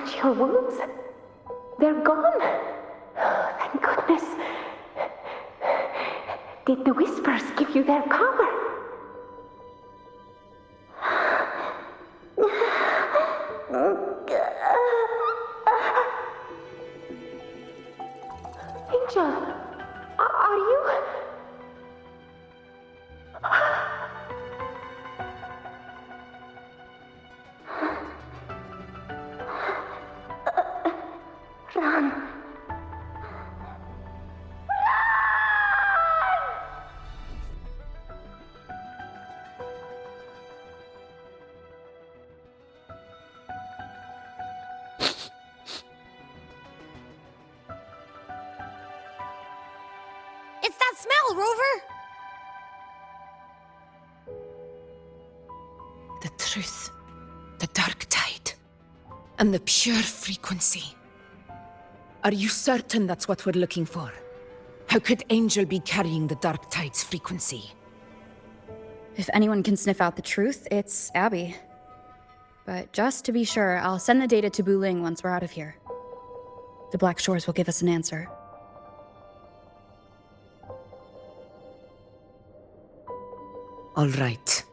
scratch your wounds? They're gone. Oh, thank goodness. Did the whispers give you their power? Angel, are you... Run. It's that smell, Rover! The truth, the dark tide, and the pure frequency. Are you certain that's what we're looking for? How could Angel be carrying the dark tide's frequency? If anyone can sniff out the truth, it's Abby. But just to be sure, I'll send the data to Buling once we're out of here. The Black Shores will give us an answer. All right.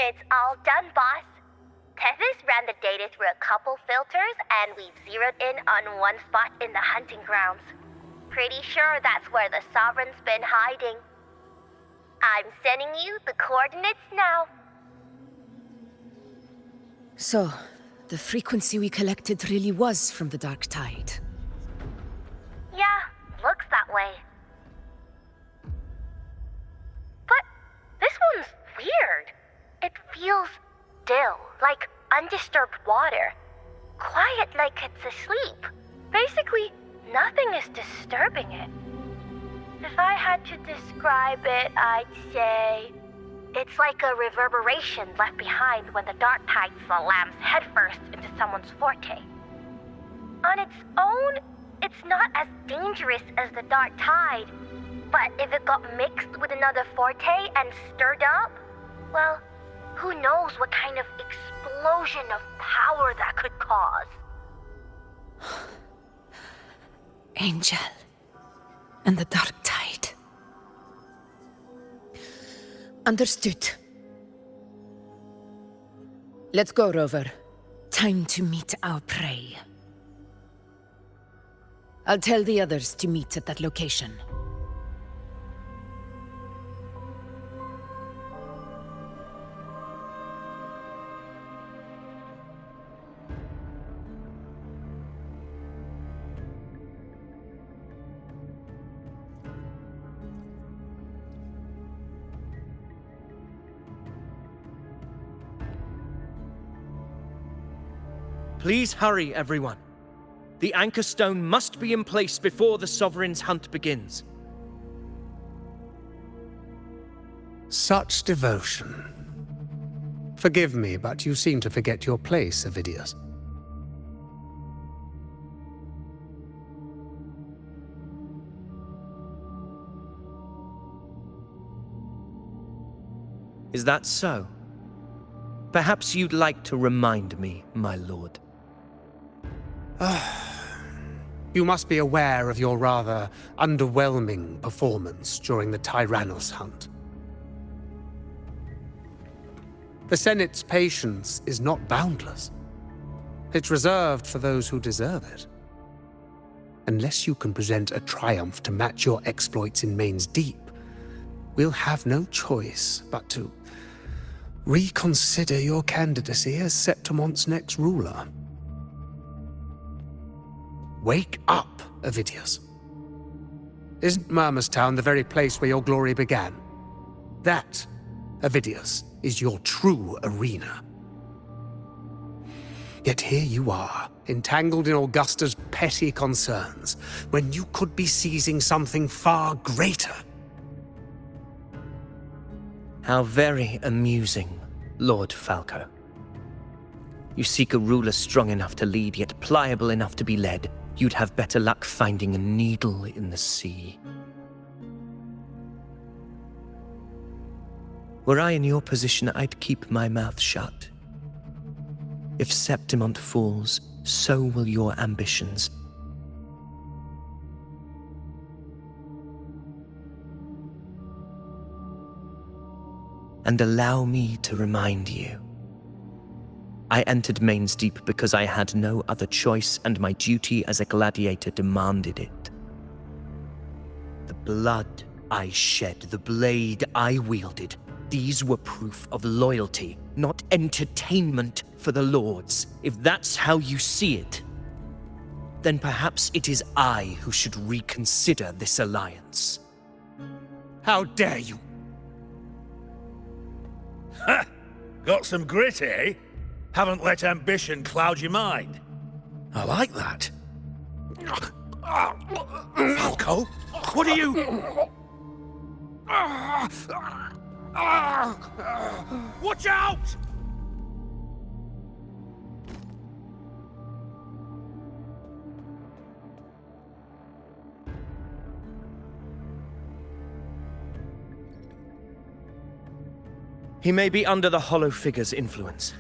It's all done, boss. Tethys ran the data through a couple filters, and we've zeroed in on one spot in the hunting grounds. Pretty sure that's where the Sovereign's been hiding. I'm sending you the coordinates now. So, the frequency we collected really was from the dark tide. Yeah, looks that way. But this one's weird. It feels still, like undisturbed water. Quiet like it's asleep. Basically, nothing is disturbing it. If I had to describe it, I'd say it's like a reverberation left behind when the dark tide slams headfirst into someone's forte. On its own, it's not as dangerous as the dark tide, but if it got mixed with another forte and stirred up, well, who knows what kind of explosion of power that could cause. Angel and the dark tide. Understood. Let's go, Rover. Time to meet our prey. I'll tell the others to meet at that location. Please hurry, everyone. The anchor stone must be in place before the Sovereign's hunt begins. Such devotion. Forgive me, but you seem to forget your place, Avidius. Is that so? Perhaps you'd like to remind me, my lord. You must be aware of your rather underwhelming performance during the Tyrannos hunt. The Senate's patience is not boundless. It's reserved for those who deserve it. Unless you can present a triumph to match your exploits in Main's Deep, we'll have no choice but to reconsider your candidacy as Septimon's next ruler. Wake up, Avidius. Isn't Murmustown the very place where your glory began? That, Avidius, is your true arena. Yet here you are, entangled in Augusta's petty concerns, when you could be seizing something far greater. How very amusing, Lord Falco. You seek a ruler strong enough to lead, yet pliable enough to be led. You'd have better luck finding a needle in the sea. Were I in your position, I'd keep my mouth shut. If Septimont falls, so will your ambitions. And allow me to remind you, I entered Main's Deep because I had no other choice, and my duty as a gladiator demanded it. The blood I shed, the blade I wielded, these were proof of loyalty, not entertainment for the Lords. If that's how you see it, then perhaps it is I who should reconsider this alliance. How dare you! Ha! Got some grit, eh? Haven't let ambition cloud your mind. I like that. Falco, what are you... Watch out! He may be under the Hollow Figure's influence.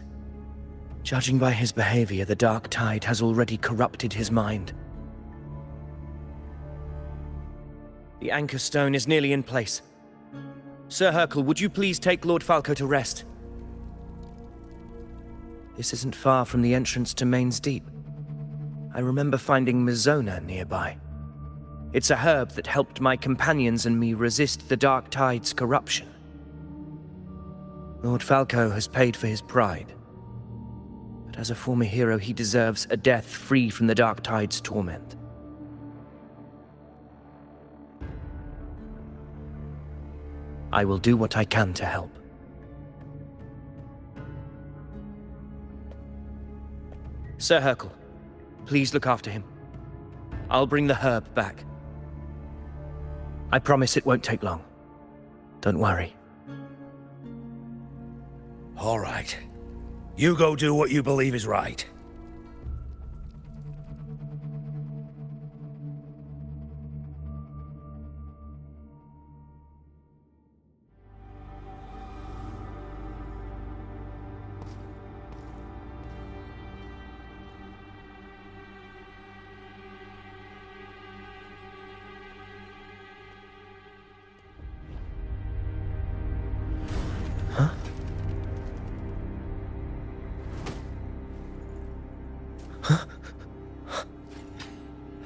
Judging by his behavior, the Dark Tide has already corrupted his mind. The Anchor Stone is nearly in place. Sir Hercule, would you please take Lord Falco to rest? This isn't far from the entrance to Main's Deep. I remember finding Mizona nearby. It's a herb that helped my companions and me resist the Dark Tide's corruption. Lord Falco has paid for his pride. But as a former hero, he deserves a death free from the Dark Tide's torment. I will do what I can to help. Sir Hercule, please look after him. I'll bring the herb back. I promise it won't take long. Don't worry. All right. You go do what you believe is right.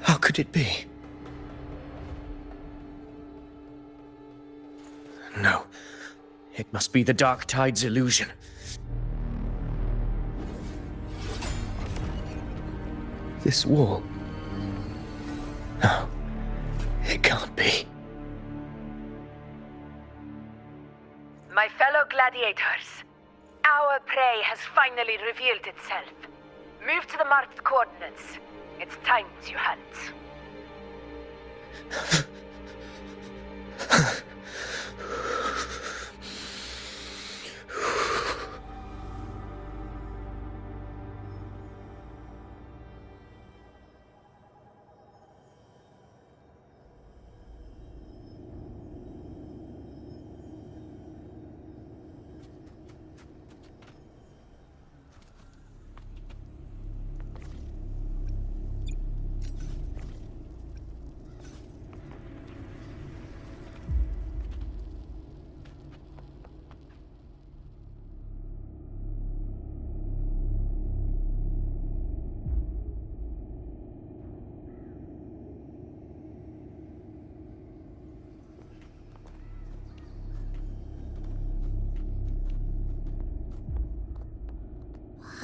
How could it be? No. It must be the Dark Tide's illusion. This wall. No. It can't be. My fellow gladiators, our prey has finally revealed itself. Move to the marked coordinates. It's time to hunt.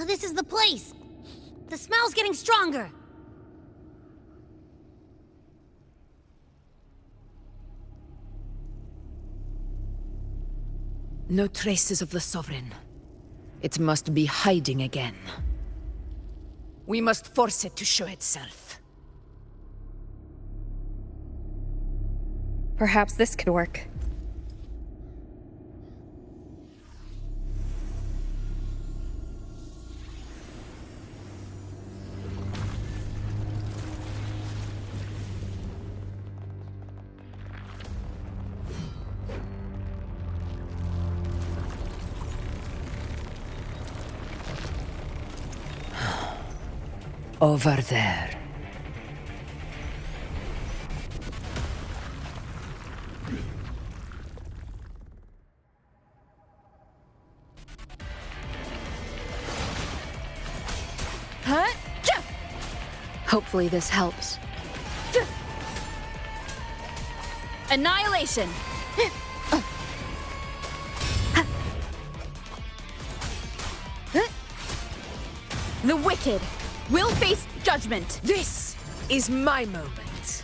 This is the place! The smell's getting stronger! No traces of the Sovereign. It must be hiding again. We must force it to show itself. Perhaps this could work. Over there. Huh? Hopefully this helps. Annihilation! The wicked will face judgment. This is my moment.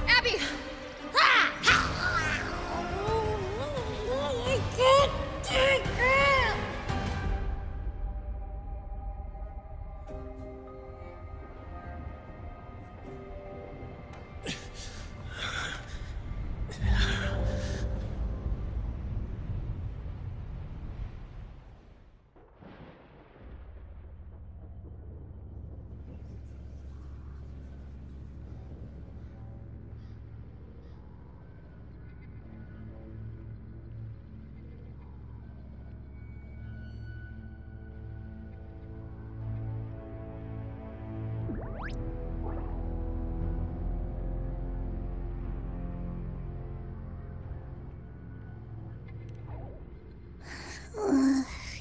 Abby!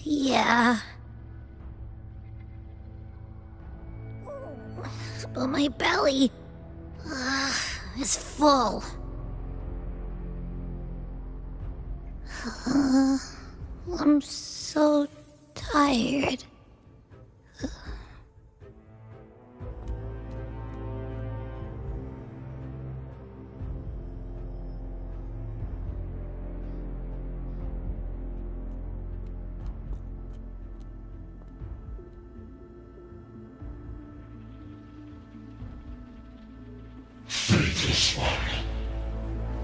Yeah. But my belly is full. I'm so tired. Faithless one.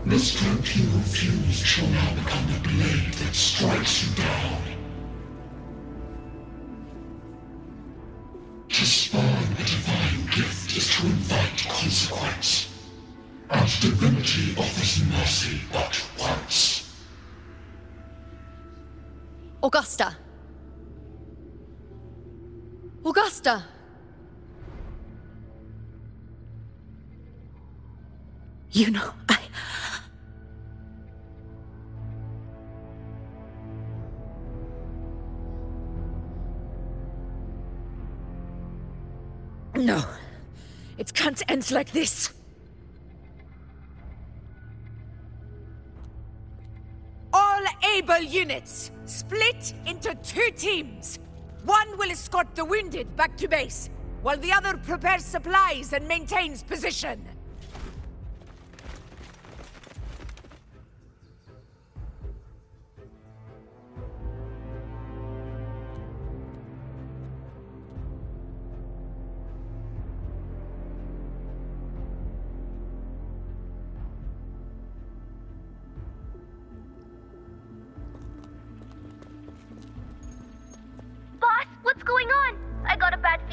The strength you refused shall now become the blade that strikes you down. To spawn a divine gift is to invite consequence. And Divinity offers mercy but once. Augusta! Augusta! You know, No. It can't end like this. All able units, split into 2 teams. One will escort the wounded back to base, while the other prepares supplies and maintains position.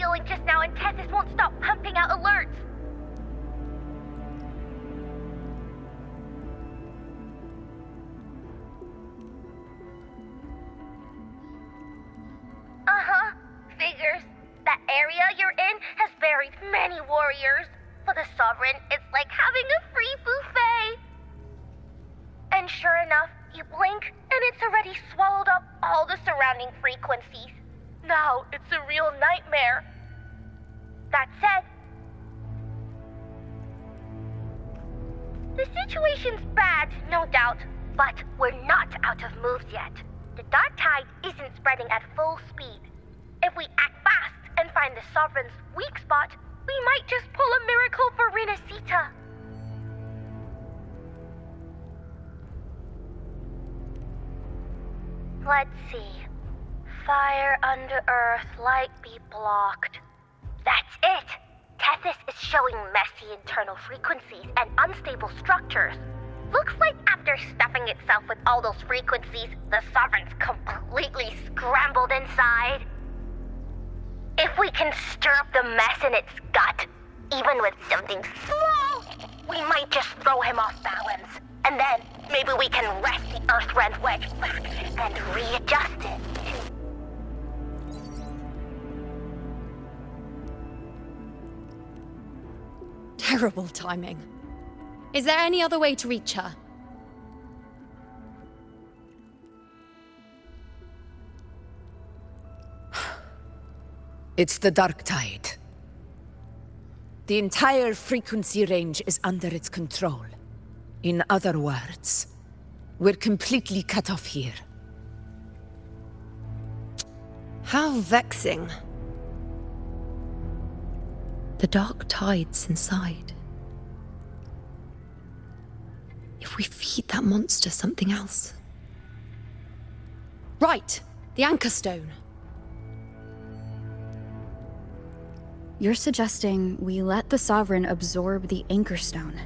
feeling just now, and Tethys won't stop pumping out alerts. Uh-huh. Figures. That area you're in has buried many warriors. For the Sovereign, it's like having a free buffet. And sure enough, you blink, and it's already swallowed up all the surrounding frequencies. Now it's a real nightmare. That said, the situation's bad, no doubt, but we're not out of moves yet. The dark tide isn't spreading at full speed. If we act fast and find the Sovereign's weak spot, we might just pull a miracle for Rinasita. Let's see. Fire under earth, light be blocked. That's it! Tethys is showing messy internal frequencies and unstable structures. Looks like after stuffing itself with all those frequencies, the Sovereign's completely scrambled inside. If we can stir up the mess in its gut, even with something small, we might just throw him off balance. And then, maybe we can wrest the Earthrend wedge back and readjust it. Terrible timing. Is there any other way to reach her? It's the dark tide. The entire frequency range is under its control. In other words, we're completely cut off here. How vexing. The dark tide's inside. If we feed that monster something else. Right! The Anchor Stone. You're suggesting we let the Sovereign absorb the Anchor Stone.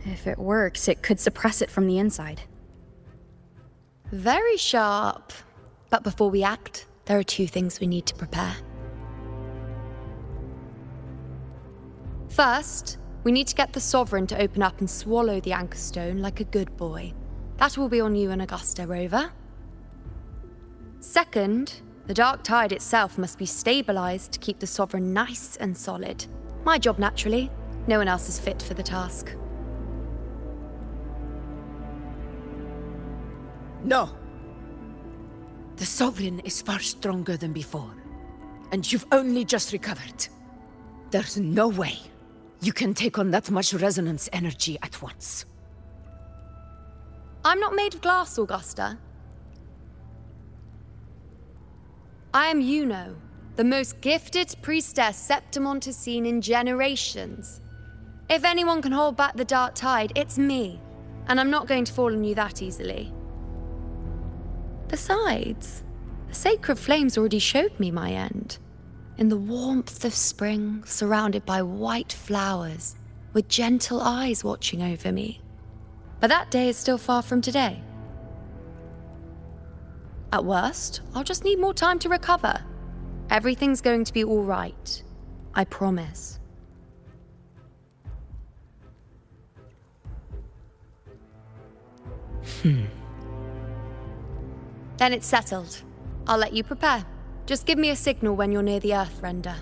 If it works, it could suppress it from the inside. Very sharp. But before we act, there are two things we need to prepare. First, we need to get the Sovereign to open up and swallow the Anchor Stone like a good boy. That will be on you and Augusta, Rover. Second, the dark tide itself must be stabilized to keep the Sovereign nice and solid. My job, naturally. No one else is fit for the task. No! The Sovereign is far stronger than before. And you've only just recovered. There's no way you can take on that much resonance energy at once. I'm not made of glass, Augusta. I am Yuno, the most gifted priestess Septimont has seen in generations. If anyone can hold back the dark tide, it's me. And I'm not going to fall on you that easily. Besides, the sacred flames already showed me my end. In the warmth of spring, surrounded by white flowers, with gentle eyes watching over me. But that day is still far from today. At worst, I'll just need more time to recover. Everything's going to be all right. I promise. Then it's settled. I'll let you prepare. Just give me a signal when you're near the Earthrender.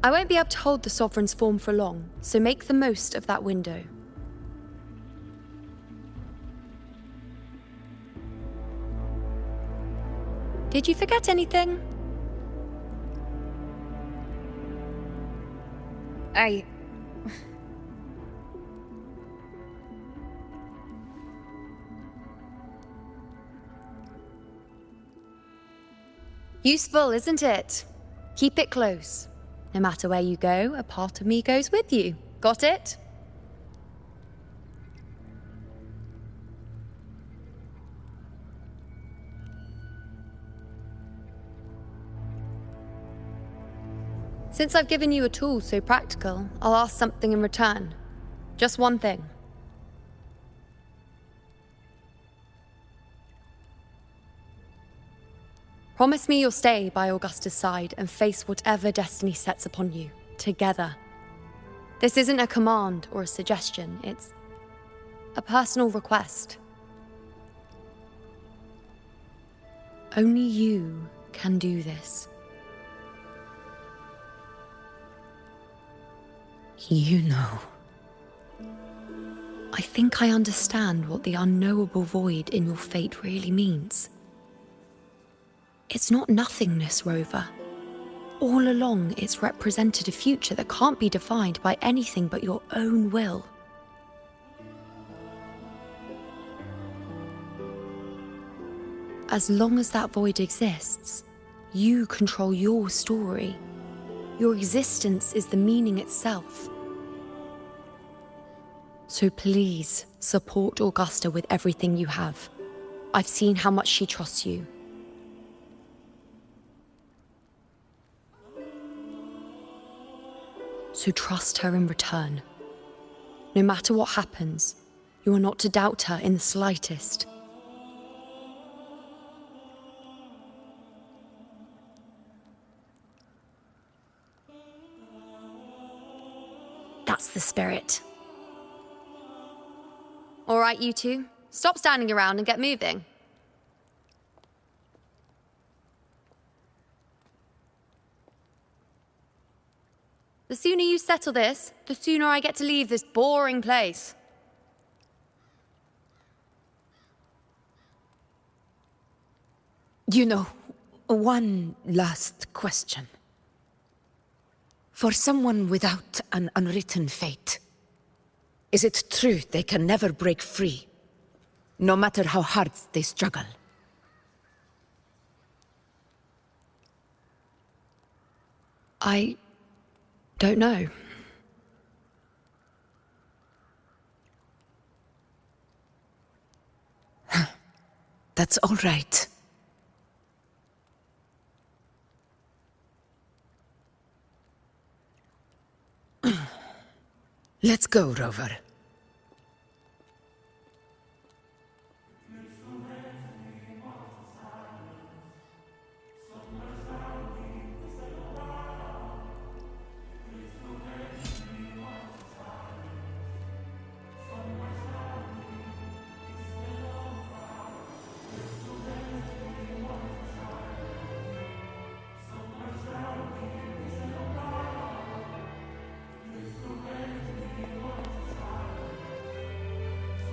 I won't be able to hold the Sovereign's form for long, so make the most of that window. Did you forget anything? Useful, isn't it? Keep it close. No matter where you go, a part of me goes with you. Got it? Since I've given you a tool so practical, I'll ask something in return. Just one thing. Promise me you'll stay by Augusta's side and face whatever destiny sets upon you, together. This isn't a command or a suggestion, it's a personal request. Only you can do this. You know. I think I understand what the unknowable void in your fate really means. It's not nothingness, Rover. All along, it's represented a future that can't be defined by anything but your own will. As long as that void exists, you control your story. Your existence is the meaning itself. So please, support Augusta with everything you have. I've seen how much she trusts you. So trust her in return. No matter what happens, you are not to doubt her in the slightest. That's the spirit. All right, you two. Stop standing around and get moving. The sooner you settle this, the sooner I get to leave this boring place. You know, one last question. For someone without an unwritten fate, is it true they can never break free, no matter how hard they struggle? I don't know. That's all right. Let's go, Rover.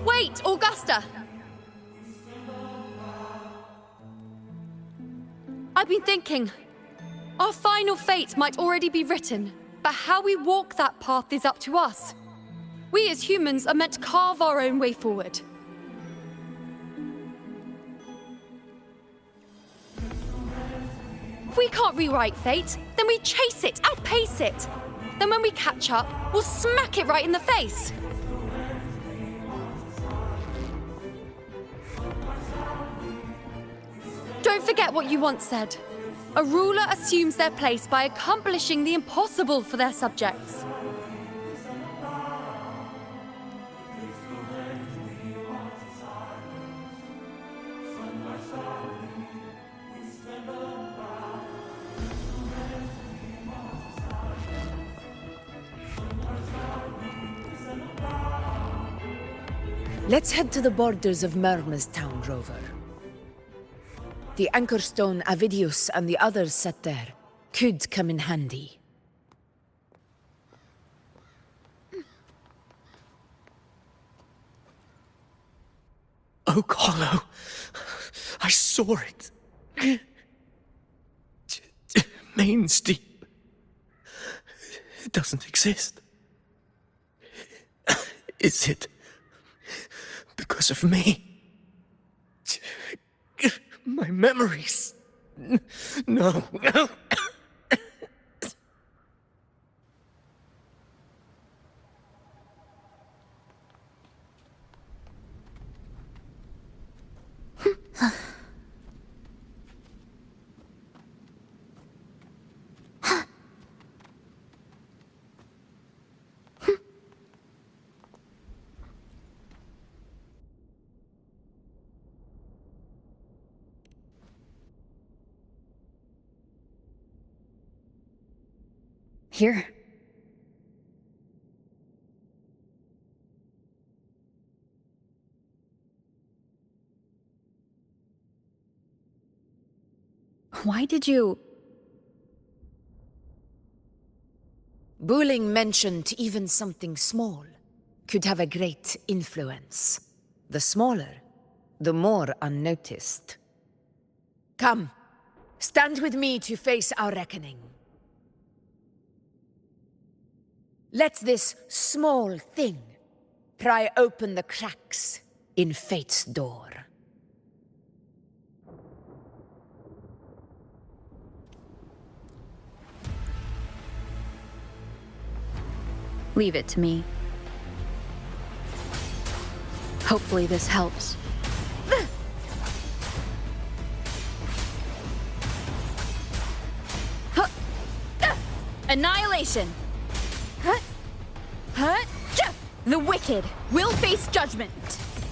Wait, Augusta! I've been thinking. Our final fate might already be written, but how we walk that path is up to us. We as humans are meant to carve our own way forward. If we can't rewrite fate, then we chase it, outpace it. Then when we catch up, we'll smack it right in the face. Don't forget what you once said. A ruler assumes their place by accomplishing the impossible for their subjects. Let's head to the borders of Town, Rover. The anchor stone Avidius and the others set there could come in handy. Oak Hollow. I saw it. Main's Deep. It doesn't exist. Is it because of me? My memories. No. Here. Why did you... Buling mentioned even something small could have a great influence. The smaller, the more unnoticed. Come, stand with me to face our reckoning. Let this small thing pry open the cracks in fate's door. Leave it to me. Hopefully this helps. Annihilation! The wicked will face judgment!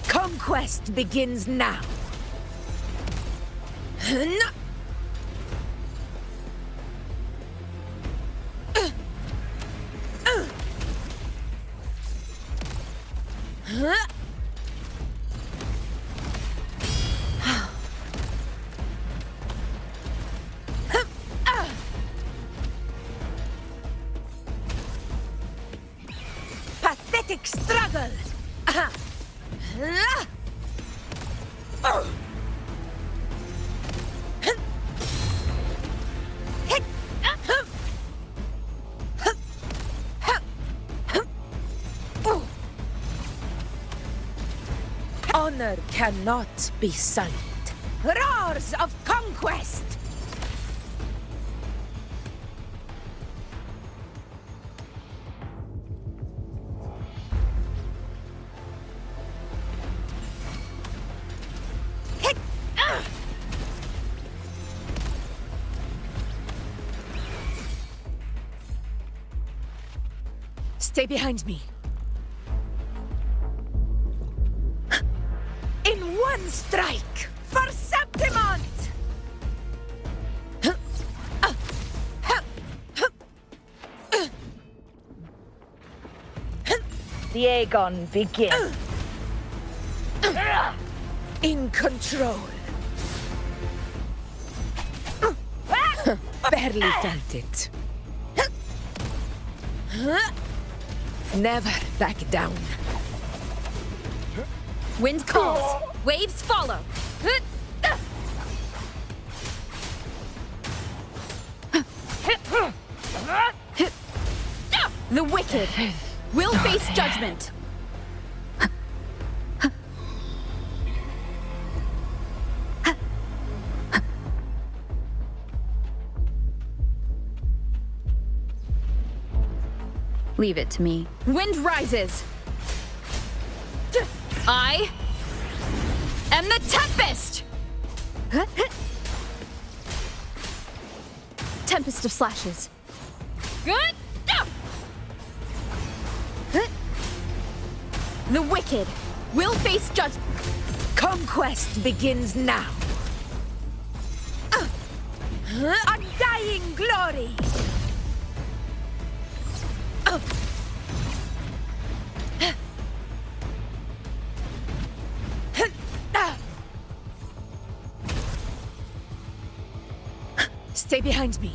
Conquest begins now! Pathetic struggle! Honor cannot be sullied. Roars of conquest! Stay behind me. In one strike, for Septimont! The Aegon begins. In control. Barely felt it. Never back down. Wind calls. Waves follow. The wicked will face judgment. Leave it to me. Wind rises. I am the Tempest! Tempest of slashes. The wicked will face judgment. Conquest begins now. Undying glory! Stay behind me.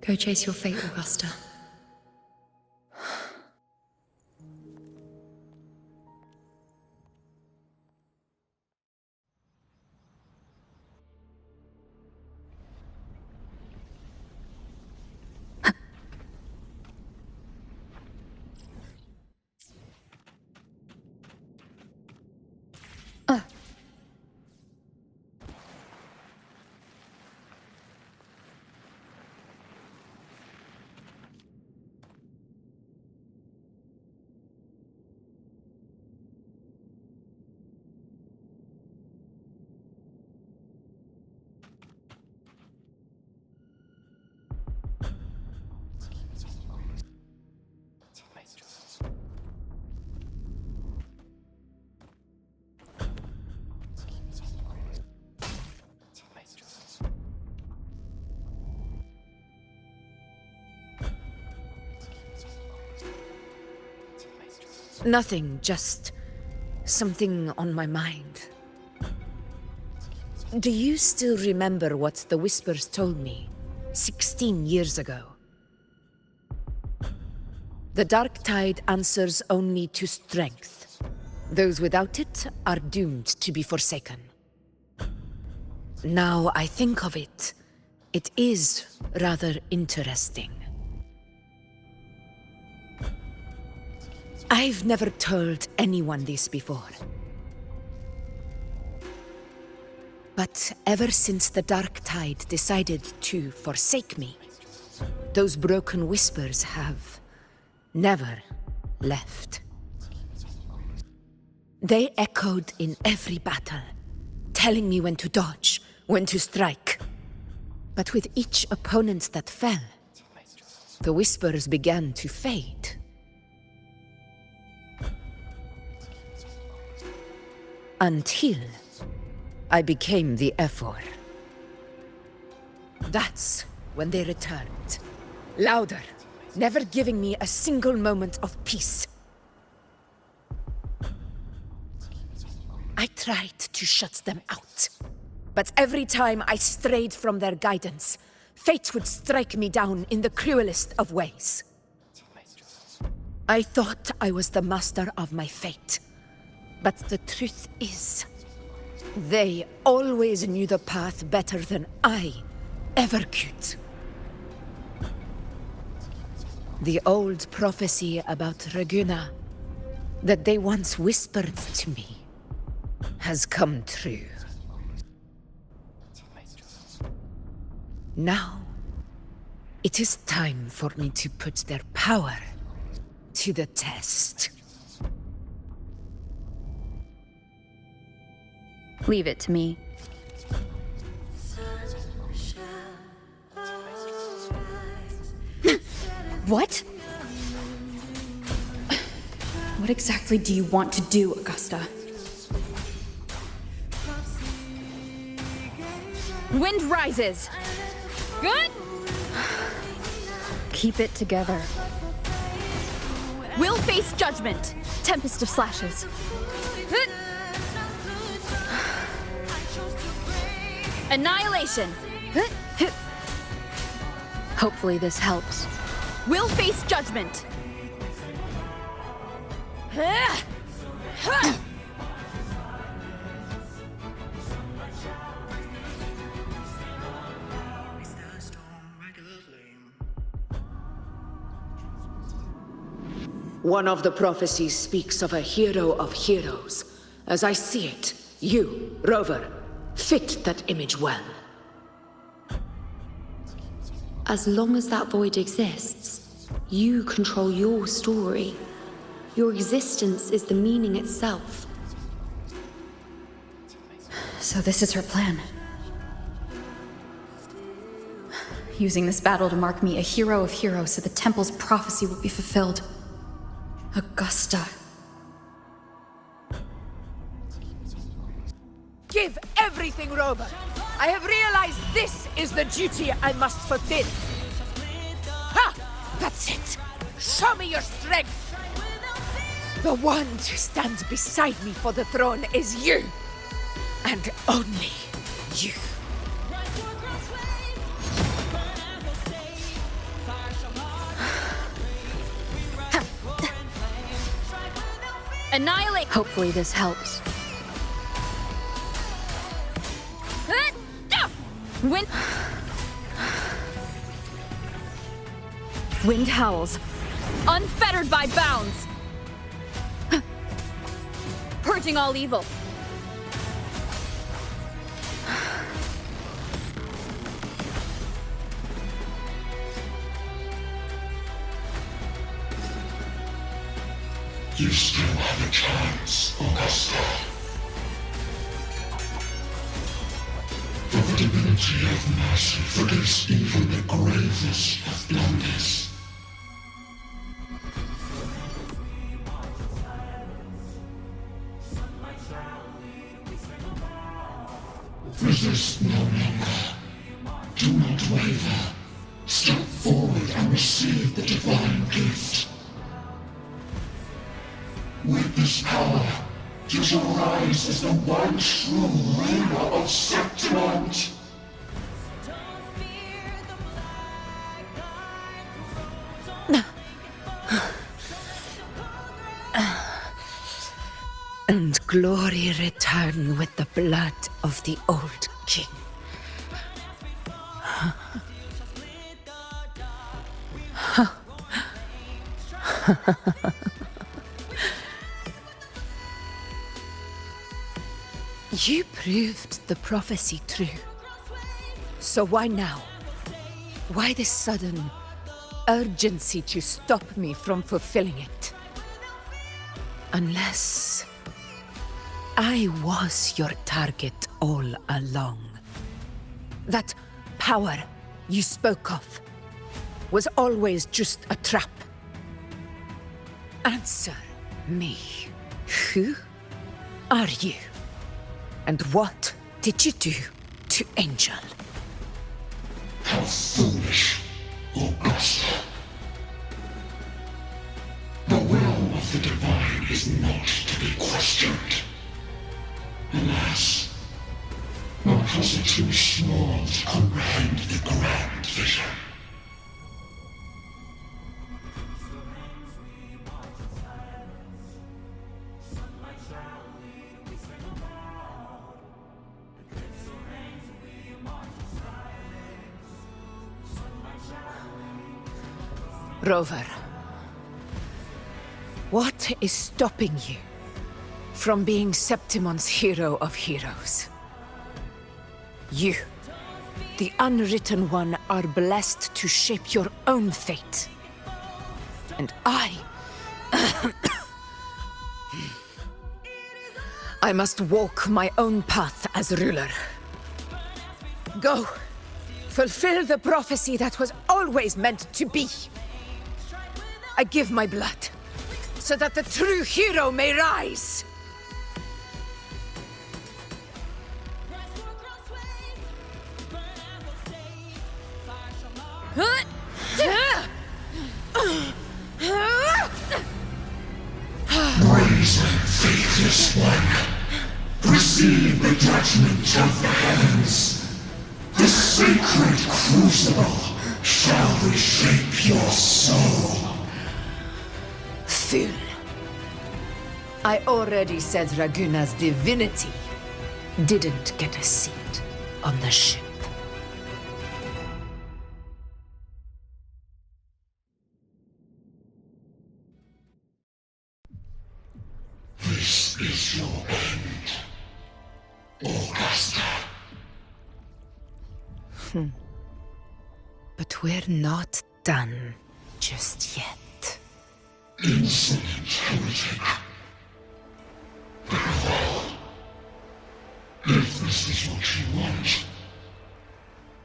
Go chase your fate, Augusta. Nothing, just something on my mind. Do you still remember what the Whispers told me 16 years ago? The Dark Tide answers only to strength. Those without it are doomed to be forsaken. Now I think of it, it is rather interesting. I've never told anyone this before. But ever since the Dark Tide decided to forsake me, those broken whispers have never left. They echoed in every battle, telling me when to dodge, when to strike. But with each opponent that fell, the whispers began to fade. Until I became the Ephor. That's when they returned. Louder, never giving me a single moment of peace. I tried to shut them out, but every time I strayed from their guidance, fate would strike me down in the cruelest of ways. I thought I was the master of my fate. But the truth is, they always knew the path better than I ever could. The old prophecy about Raguna, that they once whispered to me, has come true. Now, it is time for me to put their power to the test. Leave it to me. What? What exactly do you want to do, Augusta? Wind rises! Good? Keep it together. We'll face judgment! Tempest of slashes. Annihilation! Hopefully this helps. We'll face judgment! One of the prophecies speaks of a hero of heroes. As I see it, you, Rover, fit that image well. As long as that void exists, you control your story. Your existence is the meaning itself. So this is her plan. Using this battle to mark me a hero of heroes so the temple's prophecy will be fulfilled. Augusta. Give everything, Rover. I have realized this is the duty I must fulfill. Ha! That's it. Show me your strength. The one to stand beside me for the throne is you. And only You. Annihilate! Hopefully this helps. Wind... Wind howls. Unfettered by bounds. Purging all evil. You still have a chance, Augusta. For the divinity of mercy forgives even the gravest of blunders. Resist no longer. Do not waver. Step forward and receive the divine gift. With this power, you shall rise as the one true ruler of Septimont. And glory return with the blood of the old king. You proved the prophecy true. So why now? Why this sudden urgency to stop me from fulfilling it? Unless I was your target all along. That power you spoke of was always just a trap. Answer me. Who are you? And what did you do to Angel? How foolish, Augusta. The will of the divine is not to be questioned. Alas, my puzzle too small to comprehend the grand vision. Rover, what is stopping you from being Septimon's hero of heroes? You, the unwritten one, are blessed to shape your own fate. And I must walk my own path as ruler. Go, fulfill the prophecy that was always meant to be. I give my blood, so that the true hero may rise! Brazen, faithless one, receive the judgment of the heavens. The sacred crucible shall reshape your soul. Fool. I already said Raguna's divinity didn't get a seat on the ship. This is your end, Augusta. But we're not done just yet. Insolent heretic. Very well. If this is what you want,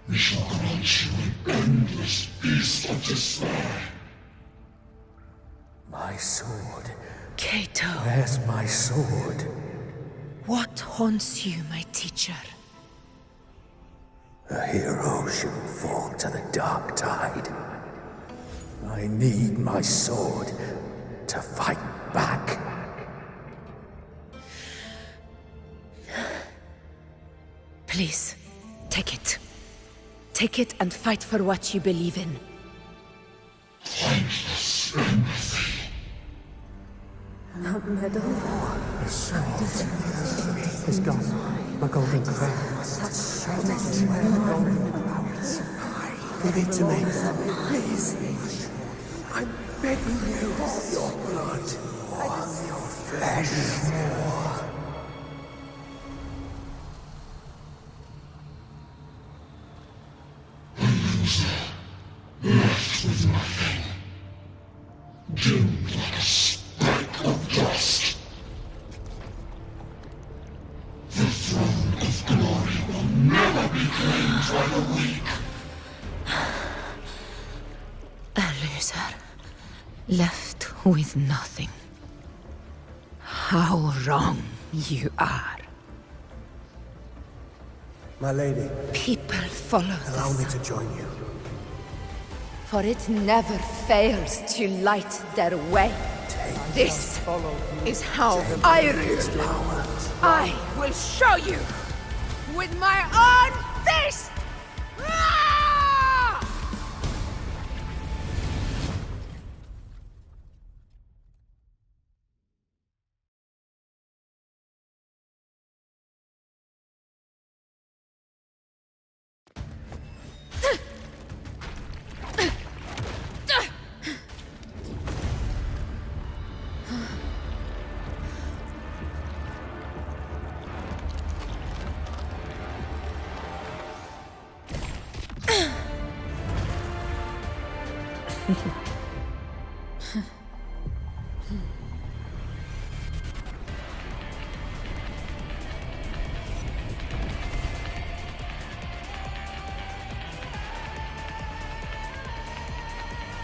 we shall grant you an endless beast of despair. My sword. Kato. Where's my sword? What haunts you, my teacher? A hero shouldn't fall to the dark tide. I need my sword to fight back. Please, take it. Take it and fight for what you believe in. Pointless empathy. It's gone. My golden crown. Give it to me. Please. I'm begging you. Your blood. Your flesh. Left with nothing. Doomed like a speck of dust. The throne of glory will never be claimed by the weak. A loser. Left with nothing. How wrong you are. My lady, People follow allow this, me to join you. for it never fails to light their way. This is how I rule. I will show you with my own fist! Ah!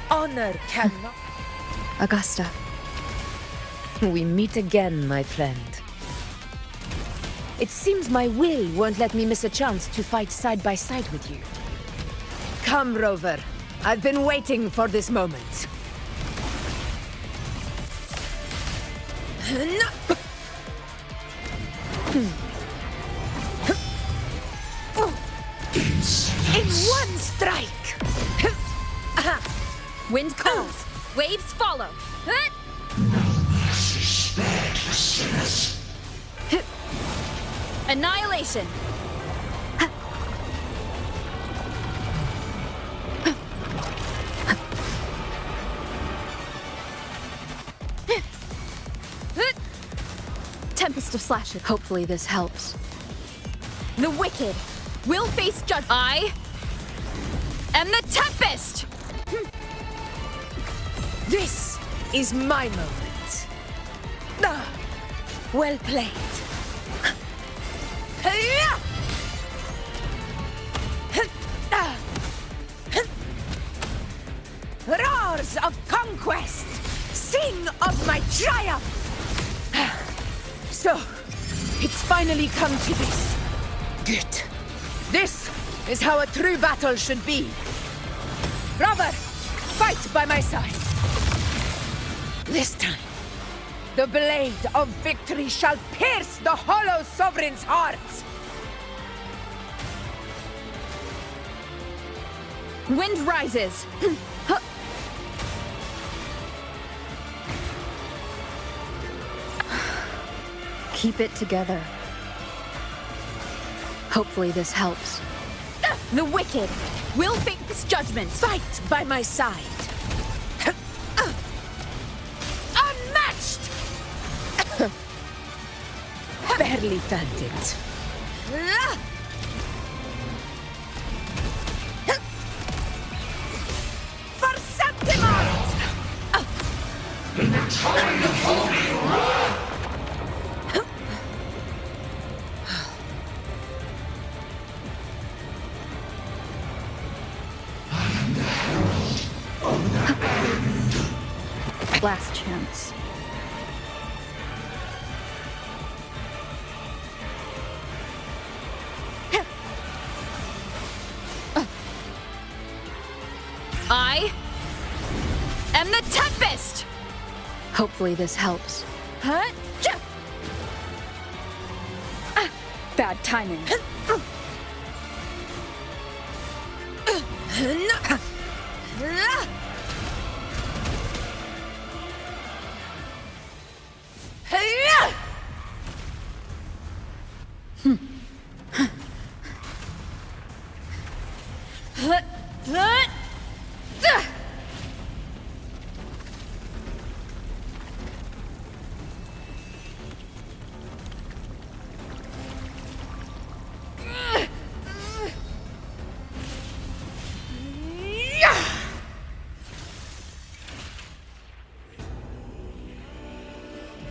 Honor cannot. Augusta. We meet again, my friend. It seems my will won't let me miss a chance to fight side by side with you. Come, Rover. I've been waiting for this moment. In one strike! Wind calls. Waves follow. Mercy spared for sinners. Annihilation. Tempest of slashes. Hopefully this helps. The wicked will face judgment. I am the Tempest! This is my moment. Ah, well played. Roars of conquest! Sing of my triumph! So, it's finally come to this. Good. This is how a true battle should be. Robert, fight by my side. This time, the blade of victory shall pierce the hollow sovereign's heart. Wind rises. Keep it together. Hopefully this helps. The wicked will face judgment. Fight by my side. Unmatched! Barely felt it. For Septimont! In the tide of holy wrath! Last chance. I am the Tempest! Hopefully this helps. Huh? Bad timing.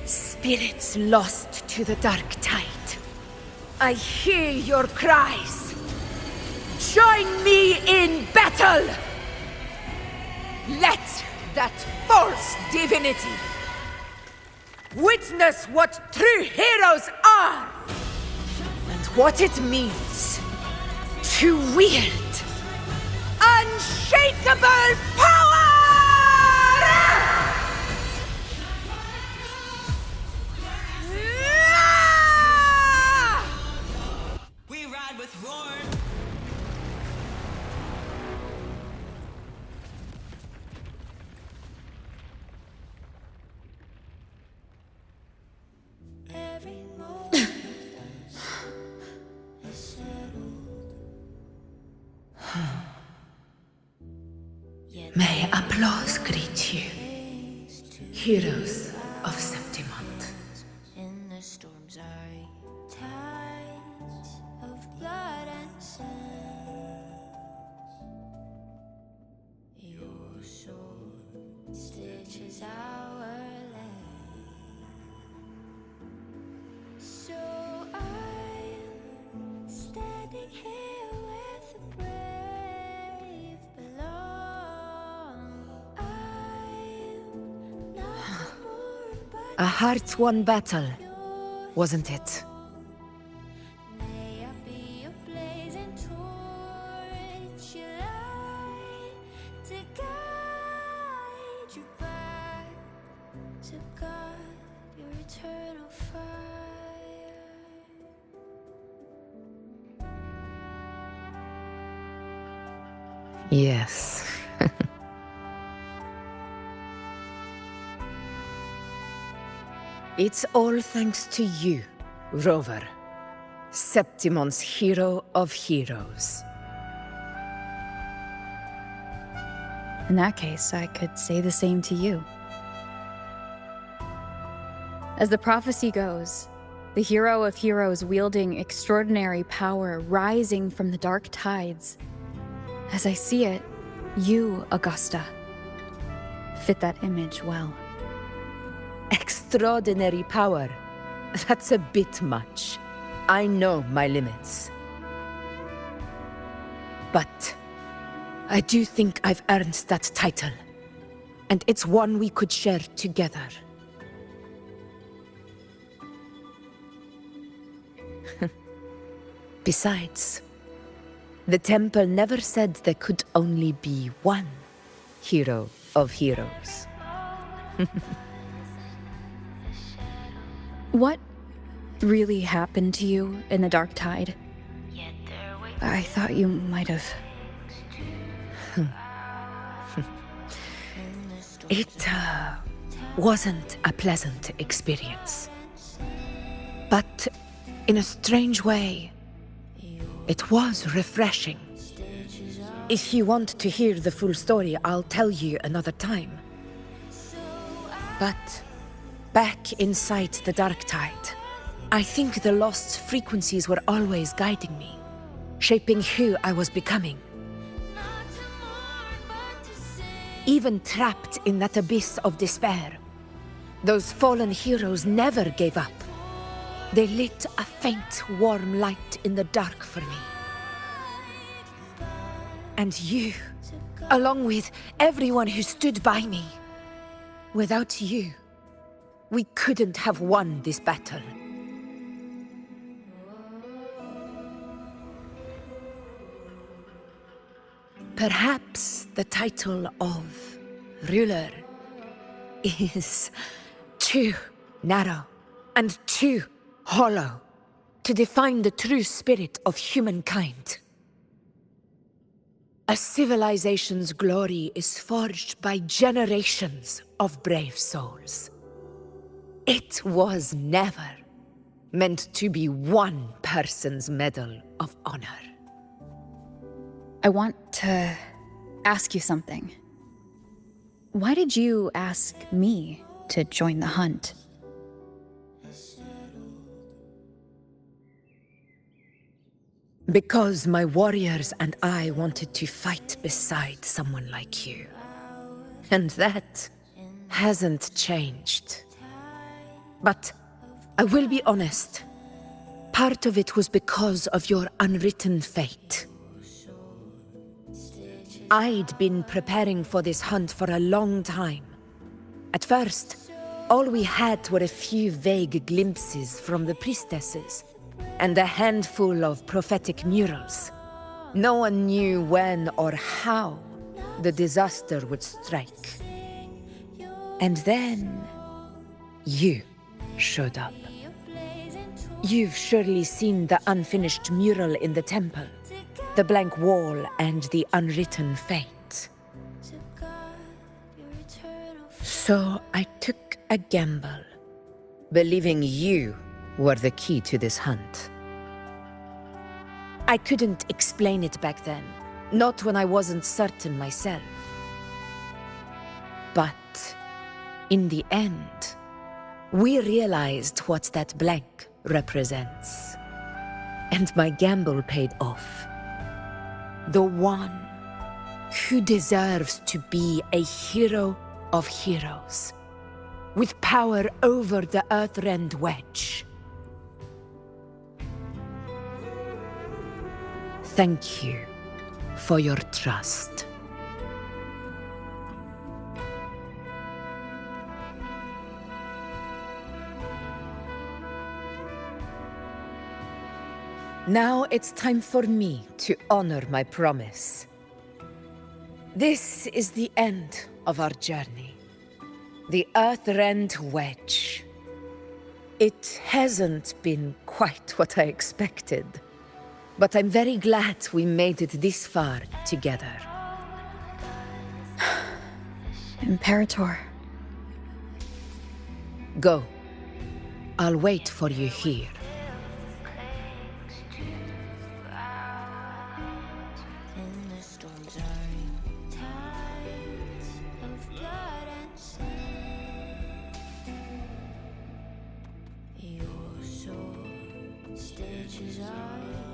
Spirits lost to the dark tide. I hear your cries. Join me in battle! Let that false divinity witness what true heroes are and what it means to wield unshakable power! We ride with roar. May applause greet you, heroes of Septimont. In the storms are tides of blood and sand. Your sword stitches our land. So I'm standing here with the brave belong. I'm nothing more but A hard-won battle, wasn't it? may I be a blazing torch, your light to guide you back to God, your eternal fire. Yes. It's all thanks to you, Rover, Septimon's hero of heroes. In that case, I could say the same to you. As the prophecy goes, the hero of heroes wielding extraordinary power rising from the dark tides. As I see it, you, Augusta, fit that image well. Extraordinary power. That's a bit much. I know my limits. But I do think I've earned that title. And it's one we could share together. Besides, the temple never said there could only be one hero of heroes. What really happened to you in the dark tide? I thought you might have... It wasn't a pleasant experience. But in a strange way, it was refreshing. If you want to hear the full story, I'll tell you another time. But back inside the dark tide, I think the lost frequencies were always guiding me, shaping who I was becoming. Even trapped in that abyss of despair, those fallen heroes never gave up. They lit a faint, warm light in the dark for me. And you, along with everyone who stood by me. Without you, we couldn't have won this battle. Perhaps the title of ruler is too narrow and too hollow to define the true spirit of humankind. A civilization's glory is forged by generations of brave souls. It was never meant to be one person's Medal of Honor. I want to ask you something. Why did you ask me to join the hunt? Because my warriors and I wanted to fight beside someone like you. And that hasn't changed. But I will be honest. Part of it was because of your unwritten fate. I'd been preparing for this hunt for a long time. At first, all we had were a few vague glimpses from the priestesses, and a handful of prophetic murals. No one knew when or how the disaster would strike. And then, you showed up. You've surely seen the unfinished mural in the temple, the blank wall and the unwritten fate. So I took a gamble, believing you were the key to this hunt. I couldn't explain it back then, not when I wasn't certain myself. But in the end, we realized what that blank represents. And my gamble paid off. The one who deserves to be a hero of heroes, with power over the Earthrend Wedge. Thank you for your trust. Now it's time for me to honor my promise. This is the end of our journey. The Earthrend Wedge. It hasn't been quite what I expected, but I'm very glad we made it this far together. Imperator. Go. I'll wait for you here. Stitches are